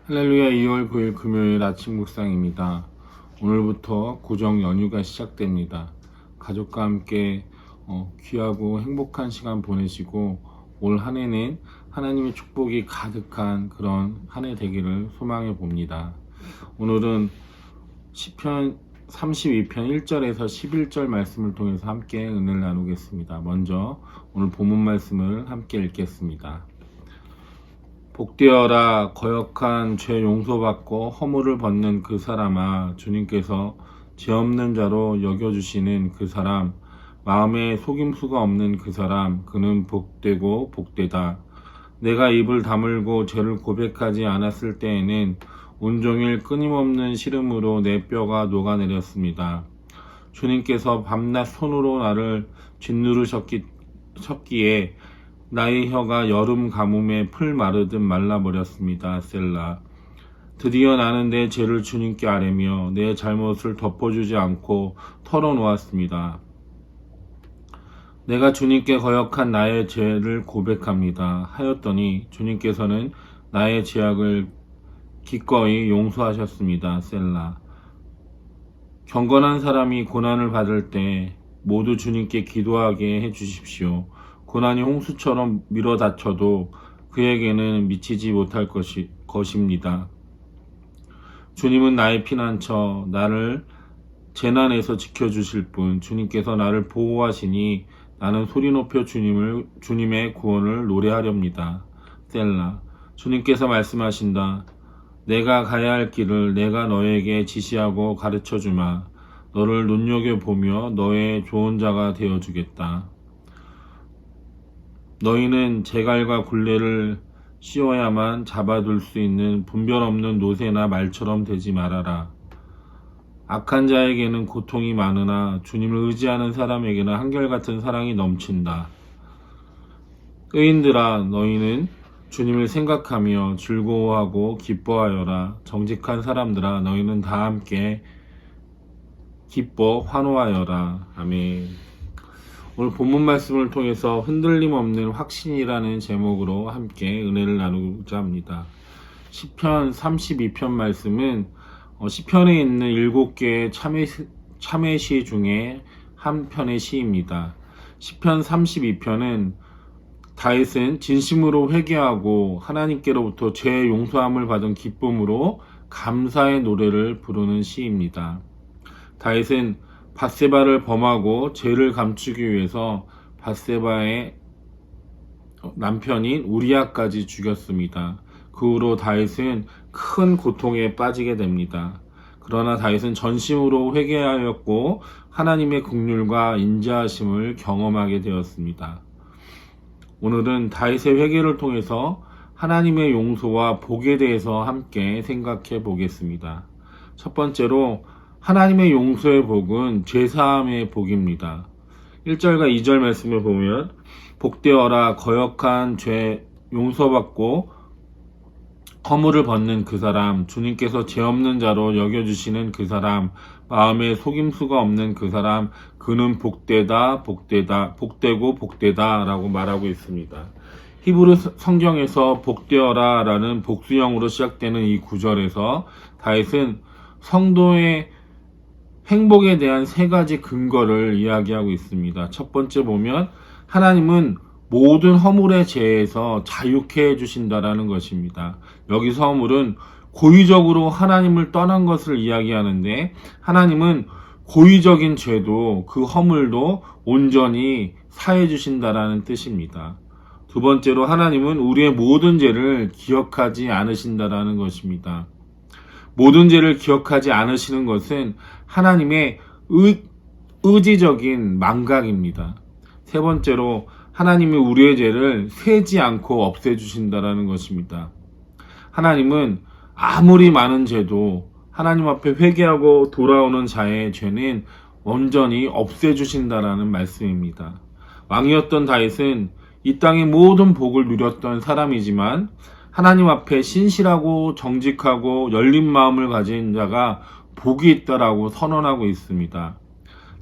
할렐루야. 2월 9일 금요일 아침 묵상입니다. 오늘부터 구정 연휴가 시작됩니다. 가족과 함께 귀하고 행복한 시간 보내시고 올 한 해는 하나님의 축복이 가득한 그런 한 해 되기를 소망해 봅니다. 오늘은 시편 32편 1절에서 11절 말씀을 통해서 함께 은혜를 나누겠습니다. 먼저 오늘 본문 말씀을 함께 읽겠습니다. 복되어라. 거역한 죄 용서받고 허물을 벗는 그 사람아, 주님께서 죄 없는 자로 여겨주시는 그 사람, 마음에 속임수가 없는 그 사람, 그는 복되고 복되다. 내가 입을 다물고 죄를 고백하지 않았을 때에는 온종일 끊임없는 시름으로 내 뼈가 녹아내렸습니다. 주님께서 밤낮 손으로 나를 짓누르셨기에 나의 혀가 여름 가뭄에 풀 마르듯 말라버렸습니다. 셀라. 드디어 나는 내 죄를 주님께 아뢰며 내 잘못을 덮어주지 않고 털어놓았습니다. 내가 주님께 거역한 나의 죄를 고백합니다. 하였더니 주님께서는 나의 죄악을 기꺼이 용서하셨습니다. 셀라. 경건한 사람이 고난을 받을 때 모두 주님께 기도하게 해주십시오. 고난이 홍수처럼 밀어닥쳐도 그에게는 미치지 못할 것입니다. 주님은 나의 피난처, 나를 재난에서 지켜주실 분, 주님께서 나를 보호하시니 나는 소리 높여 주님의 구원을 노래하렵니다. 셀라. 주님께서 말씀하신다. 내가 가야 할 길을 내가 너에게 지시하고 가르쳐주마. 너를 눈여겨보며 너의 좋은 자가 되어주겠다. 너희는 제갈과 굴레를 씌워야만 잡아둘 수 있는 분별 없는 노새나 말처럼 되지 말아라. 악한 자에게는 고통이 많으나 주님을 의지하는 사람에게는 한결같은 사랑이 넘친다. 의인들아, 너희는 주님을 생각하며 즐거워하고 기뻐하여라. 정직한 사람들아, 너희는 다 함께 기뻐 환호하여라. 아멘. 오늘 본문 말씀을 통해서 흔들림 없는 확신이라는 제목으로 함께 은혜를 나누고자 합니다. 시편 32편 말씀은 시편에 있는 7개의 참회시 중에 한 편의 시입니다. 시편 32편은 다윗은 진심으로 회개하고 하나님께로부터 죄 용서함을 받은 기쁨으로 감사의 노래를 부르는 시입니다. 다윗은 밧세바를 범하고 죄를 감추기 위해서 밧세바의 남편인 우리아까지 죽였습니다. 그 후로 다윗은 큰 고통에 빠지게 됩니다. 그러나 다윗은 전심으로 회개하였고 하나님의 긍휼과 인자하심을 경험하게 되었습니다. 오늘은 다윗의 회개를 통해서 하나님의 용서와 복에 대해서 함께 생각해 보겠습니다. 첫 번째로 하나님의 용서의 복은 죄사함의 복입니다. 1절과 2절 말씀을 보면 복되어라. 거역한 죄 용서받고 허물을 벗는 그 사람, 주님께서 죄 없는 자로 여겨주시는 그 사람, 마음에 속임수가 없는 그 사람, 그는 복되다, 복되고 복되다 라고 말하고 있습니다. 히브리 성경에서 복되어라 라는 복수형으로 시작되는 이 구절에서 다윗은 성도의 행복에 대한 3가지 근거를 이야기하고 있습니다. 첫 번째 보면 하나님은 모든 허물의 죄에서 자유케 해주신다라는 것입니다. 여기서 허물은 고의적으로 하나님을 떠난 것을 이야기하는데 하나님은 고의적인 죄도 그 허물도 온전히 사해 주신다라는 뜻입니다. 두 번째로 하나님은 우리의 모든 죄를 기억하지 않으신다라는 것입니다. 모든 죄를 기억하지 않으시는 것은 하나님의 의지적인 망각입니다. 세 번째로 하나님이 우리의 죄를 세지 않고 없애주신다라는 것입니다. 하나님은 아무리 많은 죄도 하나님 앞에 회개하고 돌아오는 자의 죄는 온전히 없애주신다라는 말씀입니다. 왕이었던 다윗은 이 땅의 모든 복을 누렸던 사람이지만 하나님 앞에 신실하고 정직하고 열린 마음을 가진 자가 복이 있다라고 선언하고 있습니다.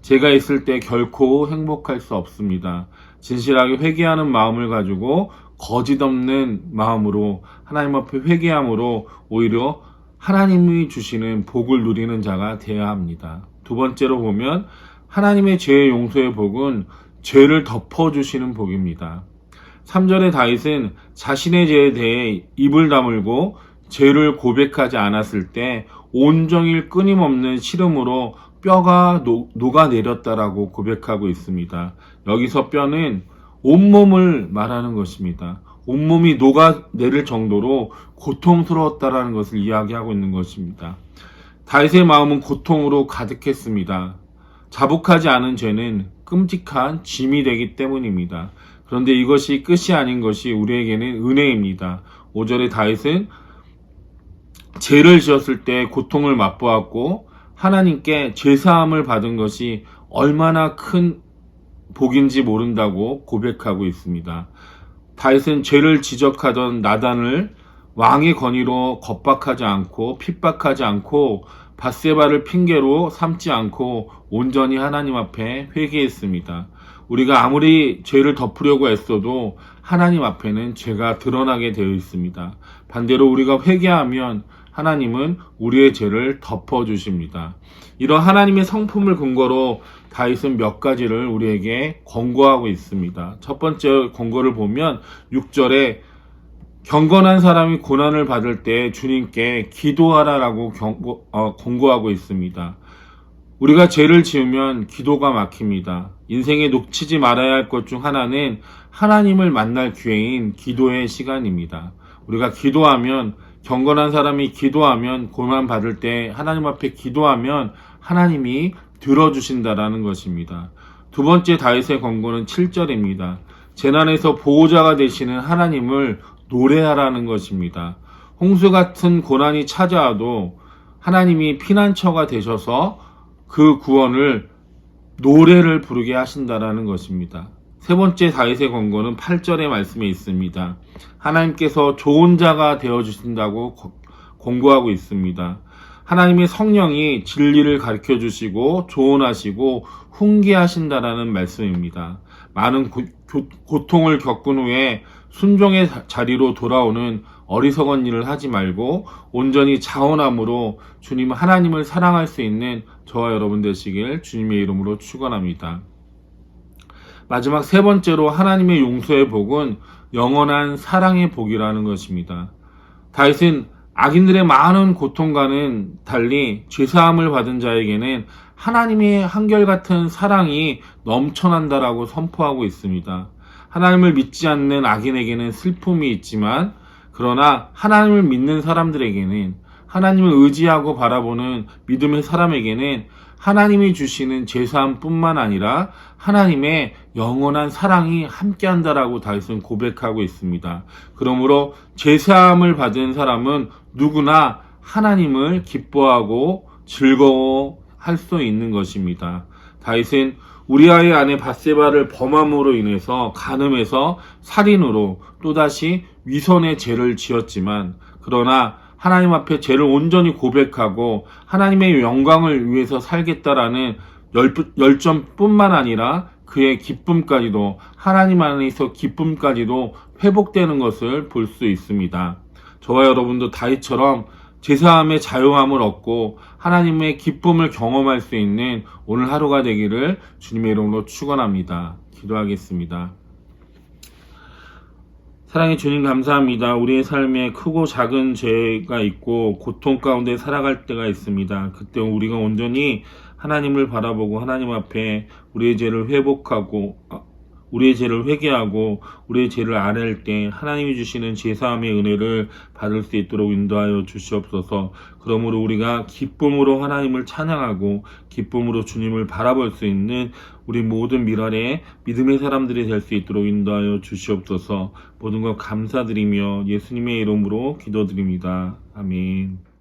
죄가 있을 때 결코 행복할 수 없습니다. 진실하게 회개하는 마음을 가지고 거짓 없는 마음으로 하나님 앞에 회개함으로 오히려 하나님이 주시는 복을 누리는 자가 되어야 합니다. 두 번째로 보면 하나님의 죄 용서의 복은 죄를 덮어주시는 복입니다. 3절의 다윗은 자신의 죄에 대해 입을 다물고 죄를 고백하지 않았을 때 온종일 끊임없는 시름으로 뼈가 녹아내렸다라고 고백하고 있습니다. 여기서 뼈는 온몸을 말하는 것입니다. 온몸이 녹아내릴 정도로 고통스러웠다라는 것을 이야기하고 있는 것입니다. 다윗의 마음은 고통으로 가득했습니다. 자복하지 않은 죄는 끔찍한 짐이 되기 때문입니다. 그런데 이것이 끝이 아닌 것이 우리에게는 은혜입니다. 5절의 다윗은 죄를 지었을 때 고통을 맛보았고 하나님께 죄사함을 받은 것이 얼마나 큰 복인지 모른다고 고백하고 있습니다. 다윗은 죄를 지적하던 나단을 왕의 권위로 겁박하지 않고 핍박하지 않고 밧세바를 핑계로 삼지 않고 온전히 하나님 앞에 회개했습니다. 우리가 아무리 죄를 덮으려고 애써도 하나님 앞에는 죄가 드러나게 되어 있습니다. 반대로 우리가 회개하면 하나님은 우리의 죄를 덮어주십니다. 이런 하나님의 성품을 근거로 다윗은 몇 가지를 우리에게 권고하고 있습니다. 첫 번째 권고를 보면 6절에 경건한 사람이 고난을 받을 때 주님께 기도하라라고 권고하고 있습니다. 우리가 죄를 지으면 기도가 막힙니다. 인생에 놓치지 말아야 할 것 중 하나는 하나님을 만날 기회인 기도의 시간입니다. 우리가 기도하면 경건한 사람이 기도하면 고난 받을 때 하나님 앞에 기도하면 하나님이 들어주신다라는 것입니다. 두 번째 다윗의 권고는 7절입니다. 재난에서 보호자가 되시는 하나님을 노래하라는 것입니다. 홍수 같은 고난이 찾아와도 하나님이 피난처가 되셔서 그 구원을 노래를 부르게 하신다라는 것입니다. 세 번째 다윗의 권고는 8절의 말씀에 있습니다. 하나님께서 좋은 자가 되어주신다고 권고하고 있습니다. 하나님의 성령이 진리를 가르쳐 주시고 조언하시고 훈계하신다라는 말씀입니다. 많은 고통을 겪은 후에 순종의 자리로 돌아오는 어리석은 일을 하지 말고 온전히 자원함으로 주님 하나님을 사랑할 수 있는 저와 여러분 되시길 주님의 이름으로 축원합니다. 마지막 세 번째로 하나님의 용서의 복은 영원한 사랑의 복이라는 것입니다. 다윗은 악인들의 많은 고통과는 달리 죄사함을 받은 자에게는 하나님의 한결같은 사랑이 넘쳐난다라고 선포하고 있습니다. 하나님을 믿지 않는 악인에게는 슬픔이 있지만 그러나 하나님을 믿는 사람들에게는 하나님을 의지하고 바라보는 믿음의 사람에게는 하나님이 주시는 죄사함뿐만 아니라 하나님의 영원한 사랑이 함께한다라고 다윗은 고백하고 있습니다. 그러므로 죄사함을 받은 사람은 누구나 하나님을 기뻐하고 즐거워할 수 있는 것입니다. 다윗은 우리아의 아내 밧세바를 범함으로 인해서 간음해서 살인으로 또다시 위선의 죄를 지었지만 그러나 하나님 앞에 죄를 온전히 고백하고 하나님의 영광을 위해서 살겠다라는 열정뿐만 아니라 그의 기쁨까지도 하나님 안에서 기쁨까지도 회복되는 것을 볼 수 있습니다. 저와 여러분도 다윗처럼 제사함의 자유함을 얻고 하나님의 기쁨을 경험할 수 있는 오늘 하루가 되기를 주님의 이름으로 축원합니다. 기도하겠습니다. 사랑의 주님 감사합니다. 우리의 삶에 크고 작은 죄가 있고 고통 가운데 살아갈 때가 있습니다. 그때 우리가 온전히 하나님을 바라보고 하나님 앞에 우리의 죄를 회개하고 우리의 죄를 아뢰할 때 하나님이 주시는 제사함의 은혜를 받을 수 있도록 인도하여 주시옵소서. 그러므로 우리가 기쁨으로 하나님을 찬양하고 기쁨으로 주님을 바라볼 수 있는 우리 모든 미랄의 믿음의 사람들이 될 수 있도록 인도하여 주시옵소서. 모든 것 감사드리며 예수님의 이름으로 기도드립니다. 아멘.